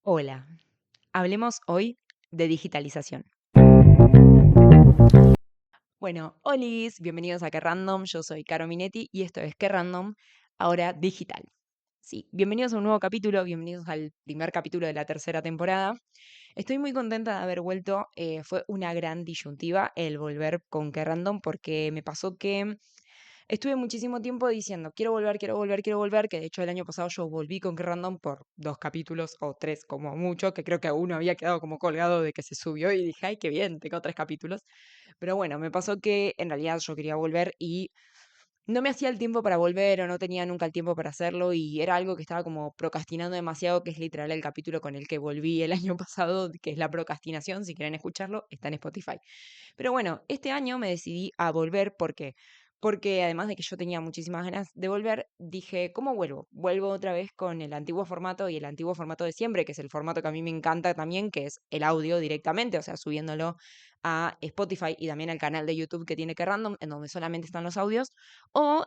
Hola, hablemos hoy de digitalización. Bueno, olis, bienvenidos a Que Random, yo soy Caro Minetti y esto es Que Random, ahora digital. Sí, bienvenidos a un nuevo capítulo, bienvenidos al primer capítulo de la tercera temporada. Estoy muy contenta de haber vuelto, fue una gran disyuntiva el volver con Que Random porque me pasó que estuve muchísimo tiempo diciendo, quiero volver, quiero volver, quiero volver, que de hecho el año pasado yo volví con Que Random por 2 capítulos o 3 como mucho, que creo que uno había quedado como colgado de que se subió y dije, ay, qué bien, tengo 3 capítulos. Pero bueno, me pasó que en realidad yo quería volver y no me hacía el tiempo para volver o no tenía nunca el tiempo para hacerlo y era algo que estaba como procrastinando demasiado, que es literal el capítulo con el que volví el año pasado, que es la procrastinación. Si quieren escucharlo, está en Spotify. Pero bueno, este año me decidí a volver porque además de que yo tenía muchísimas ganas de volver, dije, ¿cómo vuelvo? Vuelvo otra vez con el antiguo formato y el antiguo formato de siempre, que es el formato que a mí me encanta también, que es el audio directamente, o sea, subiéndolo a Spotify y también al canal de YouTube que tiene Que Random, en donde solamente están los audios, o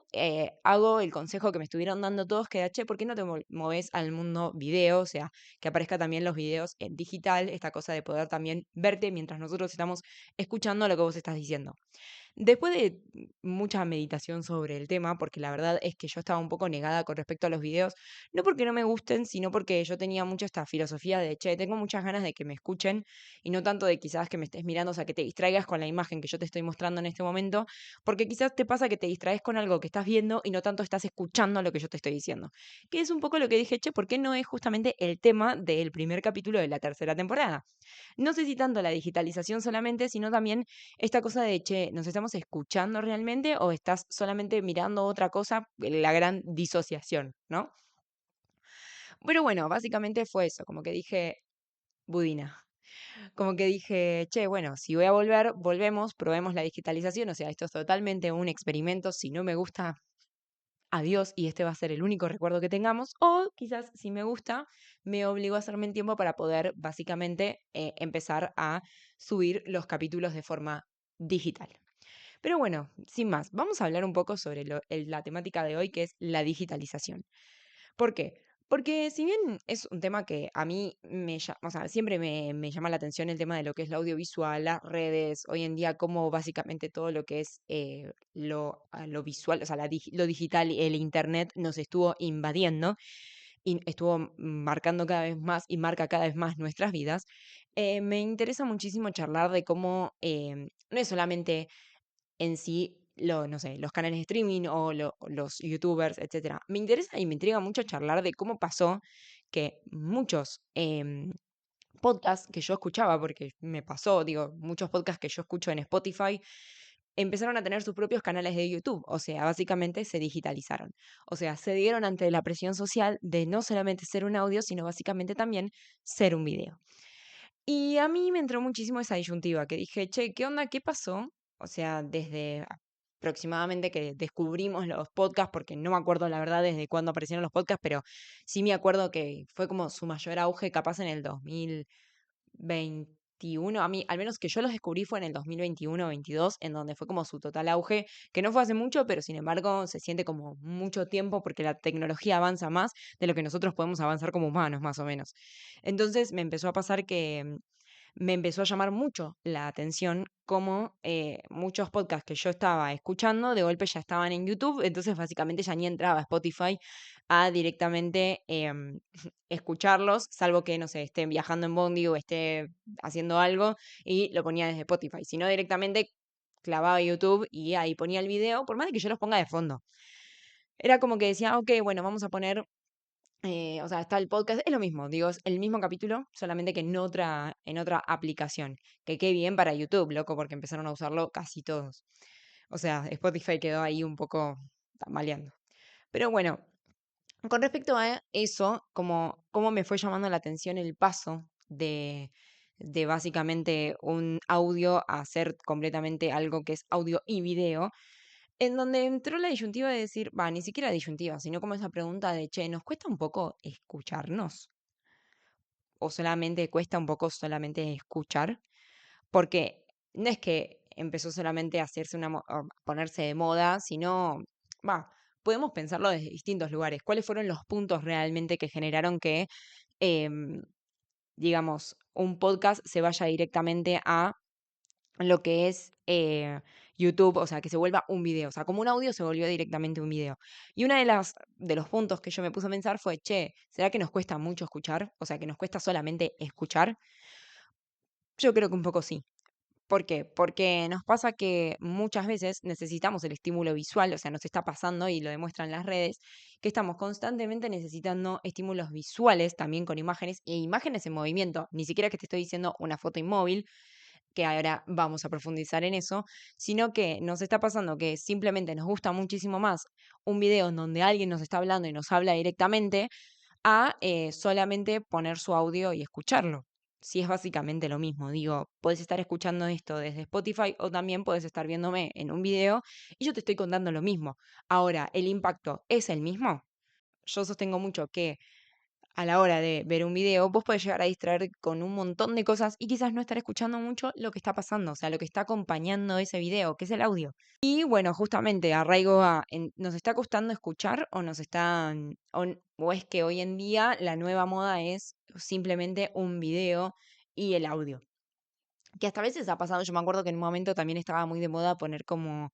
hago el consejo que me estuvieron dando todos, que era, che, ¿por qué no te moves al mundo video? O sea, que aparezca también los videos en digital, esta cosa de poder también verte mientras nosotros estamos escuchando lo que vos estás diciendo. Después de mucha meditación sobre el tema, porque la verdad es que yo estaba un poco negada con respecto a los videos, no porque no me gusten, sino porque yo tenía mucho esta filosofía de, che, tengo muchas ganas de que me escuchen y no tanto de quizás que me estés mirando, o sea, que te distraigas con la imagen que yo te estoy mostrando en este momento, porque quizás te pasa que te distraes con algo que estás viendo y no tanto estás escuchando lo que yo te estoy diciendo. Que es un poco lo que dije, che, ¿por qué no es justamente el tema del primer capítulo de la tercera temporada? No sé si tanto la digitalización solamente, sino también esta cosa de, che, ¿nos estamos escuchando realmente o estás solamente mirando otra cosa? La gran disociación, ¿no? Pero bueno, básicamente fue eso, como que dije, Budina, como que dije, che, bueno, si voy a volver, volvemos, probemos la digitalización, o sea, esto es totalmente un experimento, si no me gusta, adiós y este va a ser el único recuerdo que tengamos, o quizás si me gusta, me obligó a hacerme en tiempo para poder básicamente empezar a subir los capítulos de forma digital. Pero bueno, sin más, vamos a hablar un poco sobre la temática de hoy, que es la digitalización. ¿Por qué? Porque si bien es un tema que a mí o sea, siempre me llama la atención el tema de lo que es lo audiovisual, las redes, hoy en día cómo básicamente todo lo que es lo visual, o sea, lo digital y el internet nos estuvo invadiendo y estuvo marcando cada vez más y marca cada vez más nuestras vidas, me interesa muchísimo charlar de cómo no es solamente en sí, no sé, los canales de streaming o los youtubers, etcétera. Me interesa y me intriga mucho charlar de cómo pasó que muchos podcasts que yo escuchaba, porque me pasó, digo, muchos podcasts que yo escucho en Spotify, empezaron a tener sus propios canales de YouTube. O sea, básicamente se digitalizaron. O sea, se dieron ante la presión social de no solamente ser un audio, sino básicamente también ser un video. Y a mí me entró muchísimo esa disyuntiva, que dije, che, ¿qué onda? ¿Qué pasó? O sea, desde aproximadamente que descubrimos los podcasts, porque no me acuerdo la verdad desde cuándo aparecieron los podcasts, pero sí me acuerdo que fue como su mayor auge capaz en el 2021. A mí, al menos que yo los descubrí fue en el 2021-22, en donde fue como su total auge, que no fue hace mucho, pero sin embargo se siente como mucho tiempo porque la tecnología avanza más de lo que nosotros podemos avanzar como humanos, más o menos. Entonces me empezó a pasar que me empezó a llamar mucho la atención cómo muchos podcasts que yo estaba escuchando de golpe ya estaban en YouTube, entonces básicamente ya ni entraba a Spotify a directamente escucharlos, salvo que, no sé, esté viajando en Bondi o esté haciendo algo y lo ponía desde Spotify, sino directamente clavaba YouTube y ahí ponía el video, por más de que yo los ponga de fondo. Era como que decía, ok, bueno, vamos a poner o sea, está el podcast, es lo mismo, digo, es el mismo capítulo, solamente que en otra aplicación. Que qué bien para YouTube, loco, porque empezaron a usarlo casi todos. O sea, Spotify quedó ahí un poco tambaleando. Pero bueno, con respecto a eso, cómo me fue llamando la atención el paso de básicamente un audio a hacer completamente algo que es audio y video, en donde entró la disyuntiva de decir, va, ni siquiera disyuntiva, sino como esa pregunta de, che, ¿nos cuesta un poco escucharnos? ¿O solamente cuesta un poco solamente escuchar? Porque no es que empezó solamente a hacerse a ponerse de moda, sino, va, podemos pensarlo desde distintos lugares. ¿Cuáles fueron los puntos realmente que generaron que em, digamos, un podcast se vaya directamente a lo que es YouTube, o sea, que se vuelva un video. O sea, como un audio se volvió directamente un video. Y una de los puntos que yo me puse a pensar fue, che, ¿será que nos cuesta mucho escuchar? O sea, que nos cuesta solamente escuchar. Yo creo que un poco sí. ¿Por qué? Porque nos pasa que muchas veces necesitamos el estímulo visual, o sea, nos está pasando y lo demuestran las redes, que estamos constantemente necesitando estímulos visuales también con imágenes e imágenes en movimiento. Ni siquiera que te estoy diciendo una foto inmóvil, que ahora vamos a profundizar en eso, sino que nos está pasando que simplemente nos gusta muchísimo más un video en donde alguien nos está hablando y nos habla directamente a solamente poner su audio y escucharlo. Si es básicamente lo mismo, digo, puedes estar escuchando esto desde Spotify o también puedes estar viéndome en un video y yo te estoy contando lo mismo. Ahora, ¿el impacto es el mismo? Yo sostengo mucho que a la hora de ver un video, vos podés llegar a distraer con un montón de cosas y quizás no estar escuchando mucho lo que está pasando, o sea, lo que está acompañando ese video, que es el audio. Y bueno, justamente arraigo a, ¿nos está costando escuchar o nos están, o es que hoy en día la nueva moda es simplemente un video y el audio? Que hasta a veces ha pasado, yo me acuerdo que en un momento también estaba muy de moda poner como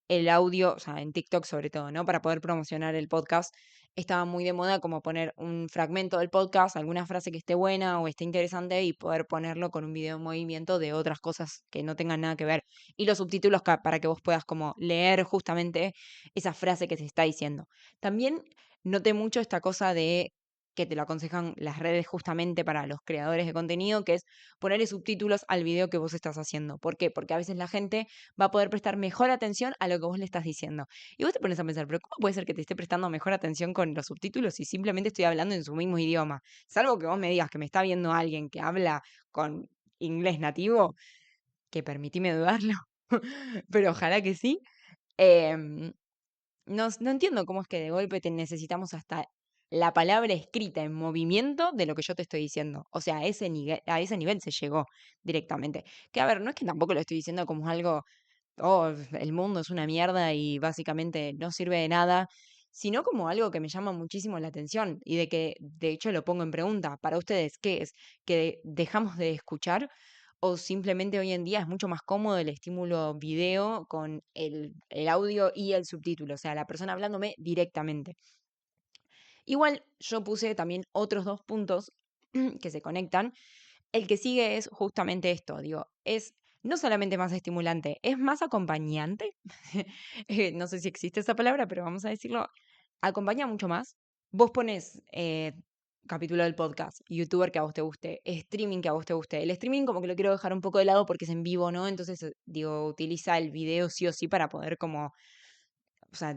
el audio, o sea, en TikTok sobre todo, ¿no? Para poder promocionar el podcast, estaba muy de moda como poner un fragmento del podcast, alguna frase que esté buena o esté interesante y poder ponerlo con un video en movimiento de otras cosas que no tengan nada que ver. Y los subtítulos para que vos puedas como leer justamente esa frase que se está diciendo. También noté mucho esta cosa de que te lo aconsejan las redes justamente para los creadores de contenido, que es ponerle subtítulos al video que vos estás haciendo. ¿Por qué? Porque a veces la gente va a poder prestar mejor atención a lo que vos le estás diciendo. Y vos te pones a pensar, pero ¿cómo puede ser que te esté prestando mejor atención con los subtítulos si simplemente estoy hablando en su mismo idioma? Salvo que vos me digas que me está viendo alguien que habla con inglés nativo, que permitime dudarlo, pero ojalá que sí. em, no entiendo cómo es que de golpe te necesitamos hasta la palabra escrita en movimiento de lo que yo te estoy diciendo. O sea, a ese nivel se llegó directamente. Que a ver, no es que tampoco lo estoy diciendo como algo oh, el mundo es una mierda y básicamente no sirve de nada, sino como algo que me llama muchísimo la atención y de que de hecho lo pongo en pregunta. Para ustedes, ¿qué es? ¿Que dejamos de escuchar o simplemente hoy en día es mucho más cómodo el estímulo video con el audio y el subtítulo? O sea, la persona hablándome directamente. Igual yo puse también otros dos puntos que se conectan. El que sigue es justamente esto, digo, es no solamente más estimulante, es más acompañante. No sé si existe esa palabra, pero vamos a decirlo. Acompaña mucho más. Vos pones capítulo del podcast, youtuber que a vos te guste, streaming que a vos te guste. El streaming como que lo quiero dejar un poco de lado porque es en vivo, ¿no? Entonces, digo, utiliza el video sí o sí para poder como o sea,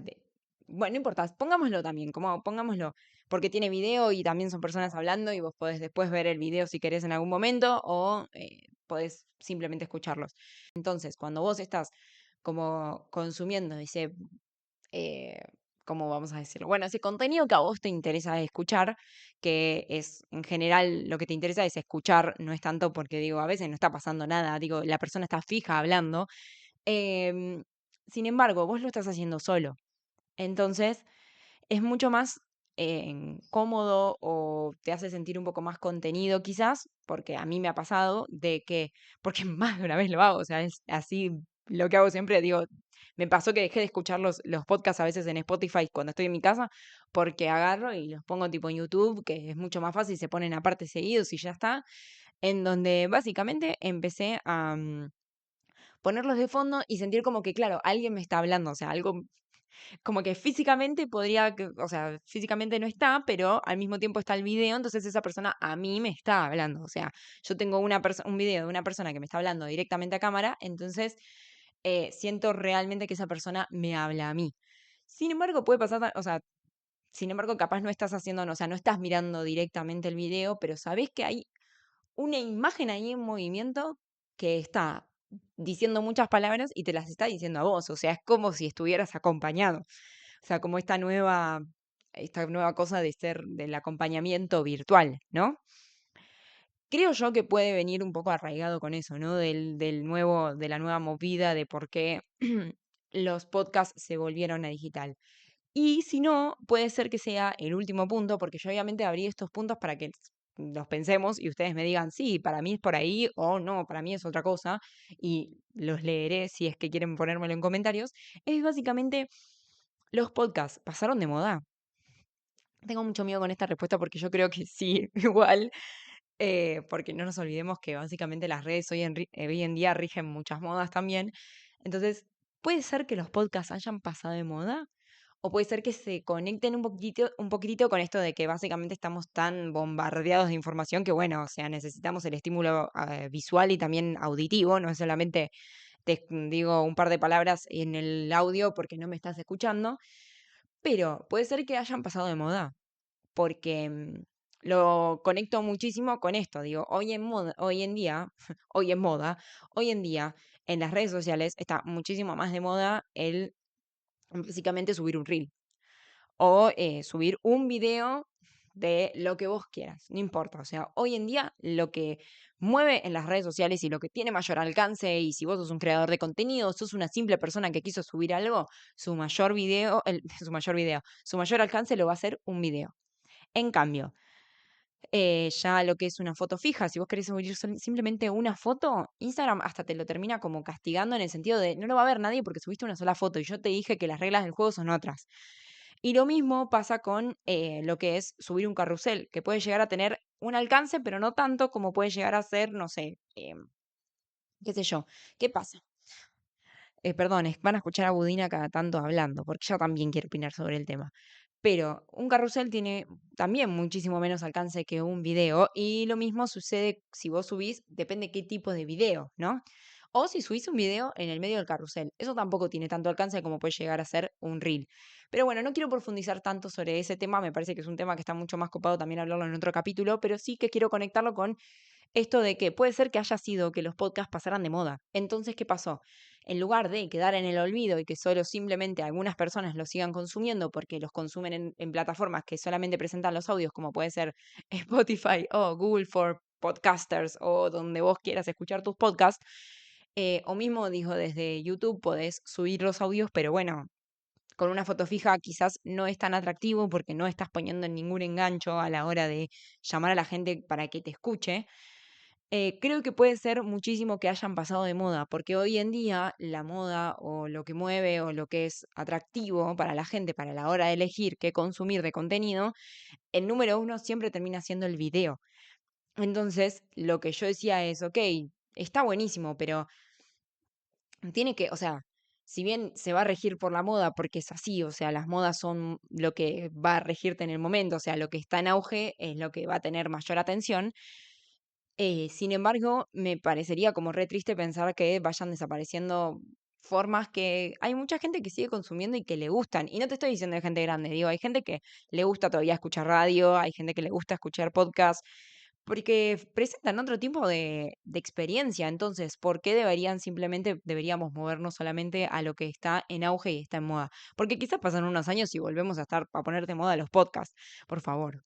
bueno, no importa, pongámoslo también, como pongámoslo, porque tiene video y también son personas hablando y vos podés después ver el video si querés en algún momento o podés simplemente escucharlos. Entonces, cuando vos estás como consumiendo ese, eh, ¿cómo vamos a decirlo? Bueno, ese contenido que a vos te interesa escuchar, que es en general lo que te interesa es escuchar, no es tanto porque digo, a veces no está pasando nada, digo, la persona está fija hablando. em, Sin embargo, vos lo estás haciendo solo. Entonces, es mucho más cómodo o te hace sentir un poco más contenido quizás, porque a mí me ha pasado de que, porque más de una vez lo hago, o sea, es así lo que hago siempre, digo, me pasó que dejé de escuchar los podcasts a veces en Spotify cuando estoy en mi casa, porque agarro y los pongo tipo en YouTube, que es mucho más fácil, se ponen aparte seguidos y ya está, en donde básicamente empecé a ponerlos de fondo y sentir como que, claro, alguien me está hablando, o sea, algo como que físicamente podría, o sea, físicamente no está, pero al mismo tiempo está el video, entonces esa persona a mí me está hablando. O sea, yo tengo un video de una persona que me está hablando directamente a cámara, entonces siento realmente que esa persona me habla a mí. Sin embargo, puede pasar, o sea, sin embargo, capaz no estás haciendo, o sea, no estás mirando directamente el video, pero sabés que hay una imagen ahí en movimiento que está diciendo muchas palabras y te las está diciendo a vos. O sea, es como si estuvieras acompañado. O sea, como esta nueva cosa de ser del acompañamiento virtual, ¿no? Creo yo que puede venir un poco arraigado con eso, ¿no? De la nueva movida de por qué los podcasts se volvieron a digital. Y si no, puede ser que sea el último punto, porque yo obviamente abrí estos puntos para que los pensemos y ustedes me digan, sí, para mí es por ahí o no, para mí es otra cosa, y los leeré si es que quieren ponérmelo en comentarios, es básicamente, los podcasts pasaron de moda. Tengo mucho miedo con esta respuesta porque yo creo que sí, igual, porque no nos olvidemos que básicamente las redes hoy en día rigen muchas modas también. Entonces, ¿puede ser que los podcasts hayan pasado de moda? O puede ser que se conecten un poquitito con esto de que básicamente estamos tan bombardeados de información que, bueno, o sea, necesitamos el estímulo visual y también auditivo, no es solamente te digo un par de palabras en el audio porque no me estás escuchando, pero puede ser que hayan pasado de moda porque lo conecto muchísimo con esto. Digo, hoy en día, hoy en moda, hoy en día en las redes sociales está muchísimo más de moda el básicamente subir un reel o subir un video de lo que vos quieras, no importa. O sea, hoy en día lo que mueve en las redes sociales y lo que tiene mayor alcance, y si vos sos un creador de contenido, sos una simple persona que quiso subir algo, su mayor video, su mayor alcance lo va a hacer un video. En cambio, ya lo que es una foto fija, si vos querés subir simplemente una foto, Instagram hasta te lo termina como castigando en el sentido de no lo va a ver nadie porque subiste una sola foto y yo te dije que las reglas del juego son otras. Y lo mismo pasa con lo que es subir un carrusel, que puede llegar a tener un alcance, pero no tanto como puede llegar a ser, no sé, qué sé yo. ¿Qué pasa? Perdón, van a escuchar a Budina cada tanto hablando, porque yo también quiero opinar sobre el tema. Pero un carrusel tiene también muchísimo menos alcance que un video, y lo mismo sucede si vos subís, depende qué tipo de video, ¿no? O si subís un video en el medio del carrusel. Eso tampoco tiene tanto alcance como puede llegar a ser un reel. Pero bueno, no quiero profundizar tanto sobre ese tema, me parece que es un tema que está mucho más copado también hablarlo en otro capítulo, pero sí que quiero conectarlo con esto de que puede ser que haya sido que los podcasts pasaran de moda. Entonces, ¿qué pasó? En lugar de quedar en el olvido y que solo simplemente algunas personas los sigan consumiendo porque los consumen en plataformas que solamente presentan los audios, como puede ser Spotify o Google for Podcasters o donde vos quieras escuchar tus podcasts, o mismo dijo desde YouTube podés subir los audios, pero bueno, con una foto fija quizás no es tan atractivo porque no estás poniendo ningún engancho a la hora de llamar a la gente para que te escuche. Creo que puede ser muchísimo que hayan pasado de moda, porque hoy en día la moda o lo que mueve o lo que es atractivo para la gente para la hora de elegir qué consumir de contenido, el número uno siempre termina siendo el video. Entonces, lo que yo decía es, ok, está buenísimo, pero tiene que, o sea, si bien se va a regir por la moda, porque es así, o sea, las modas son lo que va a regirte en el momento, o sea, lo que está en auge es lo que va a tener mayor atención. Sin embargo, me parecería como re triste pensar que vayan desapareciendo formas que hay mucha gente que sigue consumiendo y que le gustan. Y no te estoy diciendo de gente grande, digo, hay gente que le gusta todavía escuchar radio, hay gente que le gusta escuchar podcast, porque presentan otro tipo de experiencia. Entonces, ¿por qué deberíamos movernos solamente a lo que está en auge y está en moda? Porque quizás pasan unos años y volvemos a estar a poner de moda los podcasts, por favor.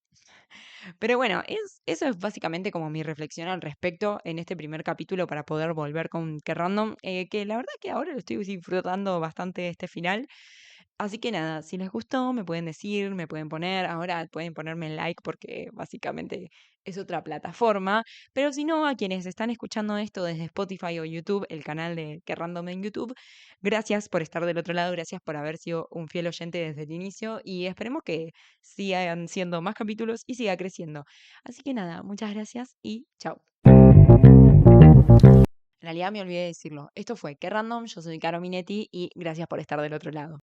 Pero bueno, eso es básicamente como mi reflexión al respecto en este primer capítulo para poder volver con Que Random, que la verdad que ahora lo estoy disfrutando bastante este final. Así que nada, si les gustó, me pueden decir, me pueden poner, ahora pueden ponerme like porque básicamente es otra plataforma, pero si no, a quienes están escuchando esto desde Spotify o YouTube, el canal de Que Random en YouTube, gracias por estar del otro lado, gracias por haber sido un fiel oyente desde el inicio y esperemos que sigan siendo más capítulos y siga creciendo. Así que nada, muchas gracias y chao. En realidad me olvidé de decirlo. Esto fue Que Random, yo soy Caro Minetti y gracias por estar del otro lado.